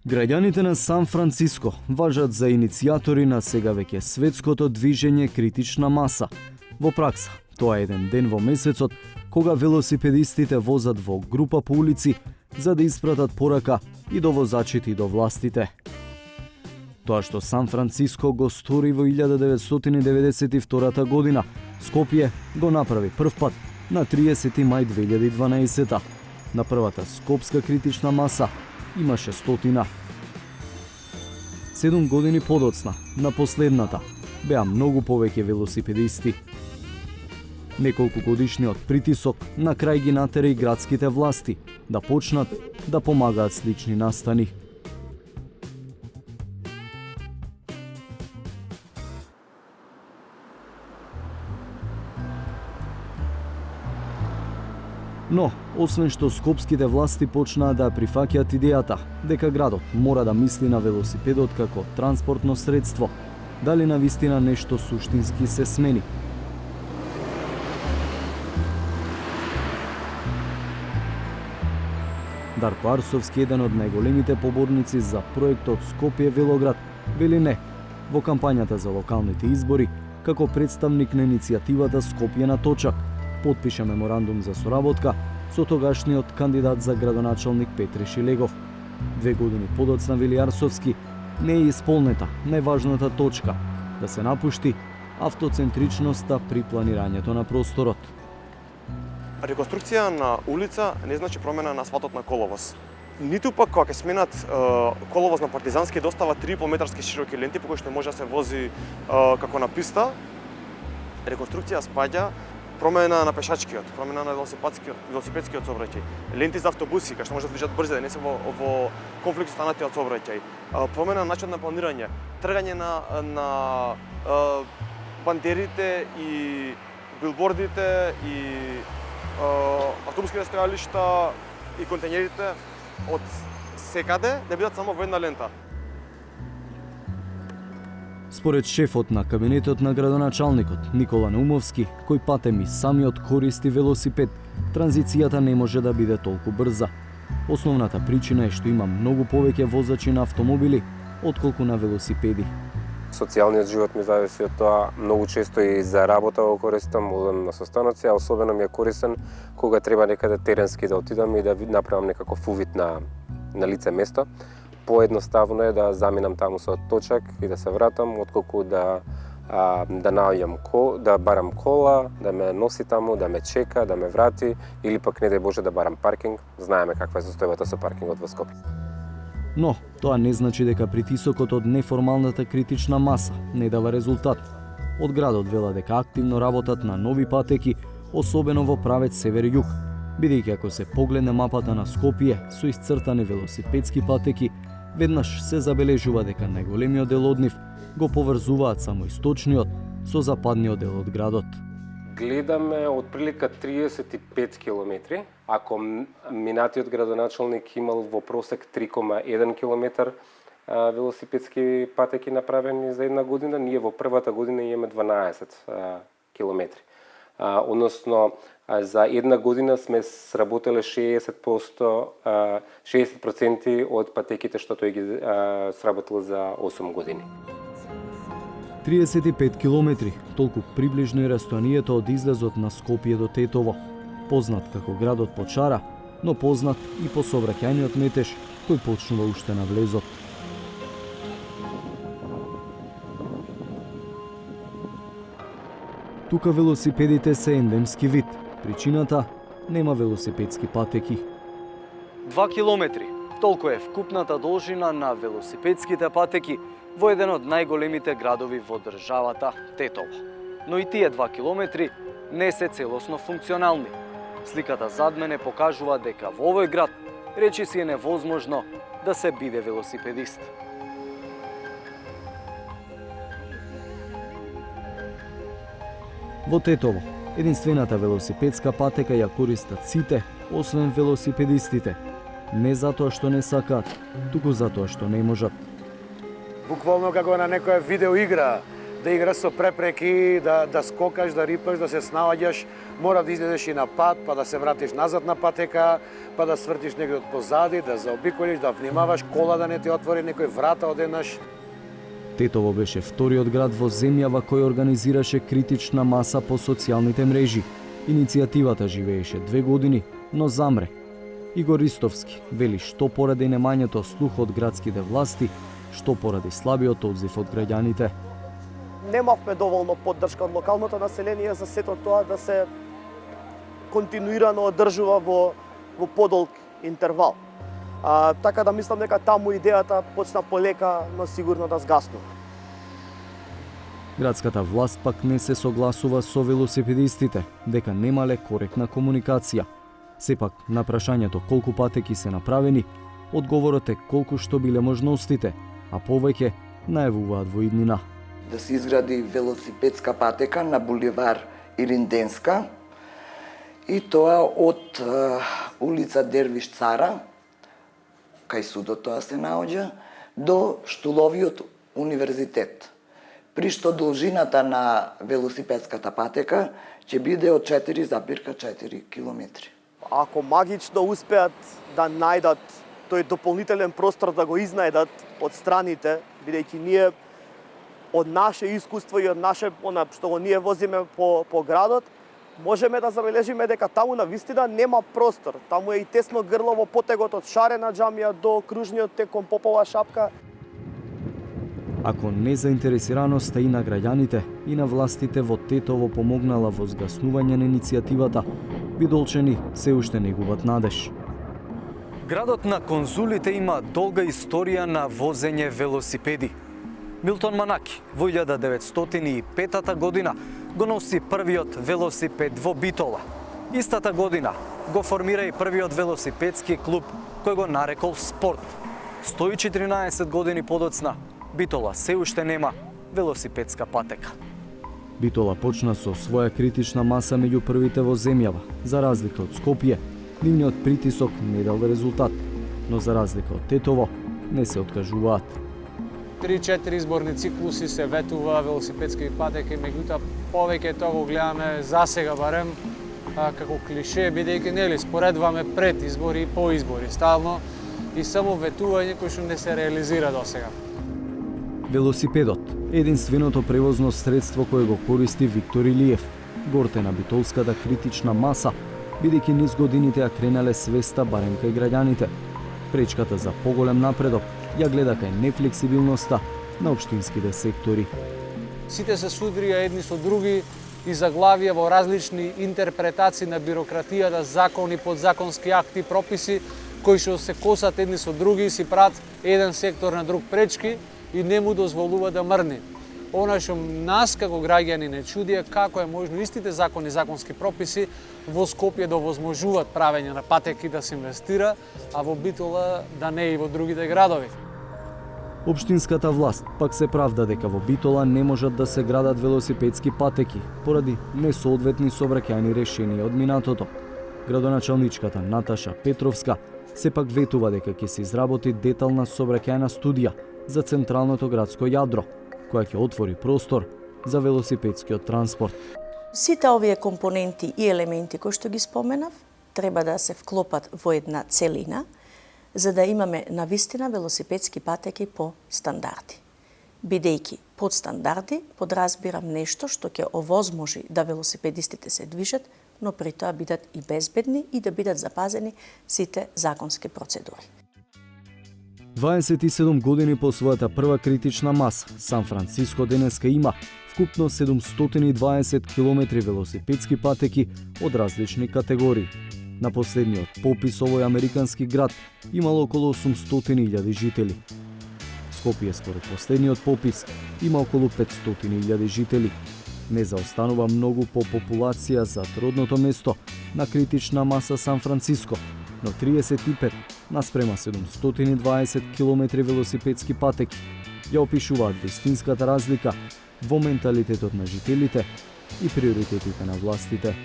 Граѓаните на Сан Франциско важат за иницијатори на сега веќе светското движење критична маса. Во пракса, тоа е еден ден во месецот кога велосипедистите возат во група по улици за да испратат порака и до возачите и до властите. Тоа што Сан Франциско го стори во 1992 година, Скопје го направи прв пат на 30 мај 2012. На првата скопска критична маса имаше 100. 7 години подоцна, на последната, беа многу повеќе велосипедисти. Неколку годишниот притисок на крај ги натера и градските власти да почнат да помагаат слични настани. Но, освен што скопските власти почнаа да прифаќаат идејата дека градот мора да мисли на велосипедот како транспортно средство, дали навистина нешто суштински се смени? Дарко Арсовски, еден од најголемите поборници за проектот Скопје Велоград, вели не во кампањата за локалните избори како представник на иницијативата Скопје на точак. Потпиша меморандум за соработка со тогашниот кандидат за градоначалник Петре Шилегов. 2 години подоцна, вели Арсовски, не е исполнета најважната точка да се напушти автоцентричноста при планирањето на просторот. Реконструкција на улица не значи промена на асфалтот на коловоз. Ниту пак кога ќе сменат коловоз на Партизански достава 3,5 метарски широки ленти по кои што може да се вози како на писта. Реконструкција спаѓа промена на пешачкиот, промена на велосипедскиот сообраќај, ленти за автобуси кај што може да движат брзо, да не се во конфликт со останатиот сообраќај, промена на начин на планирање, тргање на бандерите и билбордите и автобуските стојалишта и контењерите од секаде да бидат само во една лента. Според шефот на кабинетот на градоначалникот Никола Наумовски, кој патем и самиот користи велосипед, транзицијата не може да биде толку брза. Основната причина е што има многу повеќе возачи на автомобили отколку на велосипеди. Социјалниот живот ми зависи од тоа, многу често и за работа го користам, одам на состаноци, а особено ми е корисен кога треба некаде теренски да отидам и да направам некаков увид на лице место. Поедноставно е да заминам таму со точак и да се вратам, отколку да наоѓам да барам кола, да ме носи таму, да ме чека, да ме врати, или пак не дај Боже да барам паркинг. Знаеме каква е состојбата со паркингот во Скопје. Но, тоа не значи дека притисокот од неформалната критична маса не дава резултат. Од градот вела дека активно работат на нови патеки, особено во правец север-југ, бидејќи ако се погледне мапата на Скопје со исцртани велосипедски патеки, веднаш се забележува дека најголемиот дел од нив го поврзуваат само источниот со западниот дел од градот. Гледаме отприлика 35 километри, ако минатиот градоначалник имал во просек 3,1 километар велосипедски патеки направени за една година, ние во првата година имаме 12 километри. Односно, за една година сме сработеле 60% од патеките што тој ги сработил за 8 години. 35 километри, толку приближно е растојанието од излезот на Скопје до Тетово. Познат како градот по чара, но познат и по сообраќајниот метеж кој почнува уште на влезот. Тука велосипедите се ендемски вид. Причината – нема велосипедски патеки. 2 километри, толку е вкупната должина на велосипедските патеки во еден од најголемите градови во државата, Тетово. Но и тие 2 километри не се целосно функционални. Сликата зад мене покажува дека во овој град речиси е невозможно да се биде велосипедист. Во Тетово, единствената велосипедска патека ја користат сите, освен велосипедистите. Не затоа што не сакаат, туку затоа што не можат. Буквално како на некоја видеоигра. да играш со препреки, да скокаш, да рипаш, да се снаоѓаш, мора да излезеш и на пат, па да се вратиш назад на патека, па да свртиш негде од позади, да заобиколиш, да внимаваш кола да не ти отвори некој врата одеднаш. Тетово беше вториот град во земјава кој организираше критична маса по социјалните мрежи. Иницијативата живееше 2 години, но замре. Игор Ристовски вели што поради немањето слух од градските власти, што поради слабиот одзив од граѓаните. Немавме доволно поддршка од локалното население за сето тоа да се континуирано одржува во подолг интервал. Така да мислам дека таму идејата почна полека, но сигурно да згаснува. Градската власт пак не се согласува со велосипедистите дека немале коректна комуникација. Сепак, на прашањето колку патеки се направени, одговорот е колку што биле можностите, а повеќе најавуваат во иднина. Да се изгради велосипедска патека на буливар Иринденска и тоа од улица Дервиш Цара, кај судот тоа се наоѓа, до Штуловиот универзитет. При што должината на велосипедската патека ќе биде од 4,4 километри. Ако магично успеат да најдат тој дополнителен простор да го изнајдат од страните, бидејќи ние од наше искуство и од наше што го ние возиме по градот, можеме да забележиме дека таму на вистина нема простор. Таму е и тесно грло во потегот од Шарена џамија до кружниот тек кон Попова шапка. Ако незаинтересираноста и на граѓаните и на властите во Тетово помогнала во згаснување на иницијативата, Бидолчани се уште негуват надеж. Градот на конзулите има долга историја на возење велосипеди. Милтон Манаки во 1905 година го носи првиот велосипед во Битола. Истата година го формира и првиот велосипедски клуб кој го нарекол Спорт. 114 години подоцна Битола се уште нема велосипедска патека. Битола почна со своја критична маса меѓу првите во земјава. За разлика од Скопје, нивниот притисок не дал резултат, но за разлика од Тетово не се откажуваат. 3-4 изборни циклуси се ветува велосипедски патеки, меѓутоа повеќе тоа го гледаме засега барем како клише, бидејќи нели споредуваме пред избори и по избори стално и само ветување кои што не се реализира досега. Велосипедот е единственото превозно средство кое го користи Виктор Илиев, горте на битолската критична маса, бидејќи низ годините ја кренале свеста барем кај граѓаните. Пречката за поголем напредок ја гледа кај нефлексибилноста на општинските сектори. Сите се судрија едни со други и заглавија во различни интерпретации на бирократијата, закони, подзаконски акти, прописи, кои што се косат едни со други и си прават еден сектор на друг пречки и не му дозволува да мрни. Она што нас како граѓани не чуди е како е можно истите закони, законски прописи во Скопје да овозможуваат правење на патеки да се инвестира, а во Битола да не и во другите градови. Општинската власт пак се правда дека во Битола не можат да се градат велосипедски патеки поради несоодветни сообраќајни решенија од минатото. Градоначалничката Наташа Петровска сепак ветува дека ќе се изработи детална сообраќајна студија за централното градско јадро, која ќе отвори простор за велосипедскиот транспорт. Сите овие компоненти и елементи кои што ги споменав треба да се вклопат во една целина, за да имаме навистина велосипедски патеки по стандарди. Бидејќи под стандарди подразбирам нешто што ќе овозможи да велосипедистите се движат, но при тоа бидат и безбедни и да бидат запазени сите законски процедури. 27 години по својата прва критична маса, Сан Франциско денеска има вкупно 720 км велосипедски патеки од различни категории. На последниот попис овој американски град имало околу 800.000 жители. Скопје според последниот попис има околу 500.000 жители. Не заостанува многу по популација за родното место на критична маса Сан Франциско, но 35 наспрема 720 км велосипедски патеки ја опишуваат вистинската разлика во менталитетот на жителите и приоритетите на властите.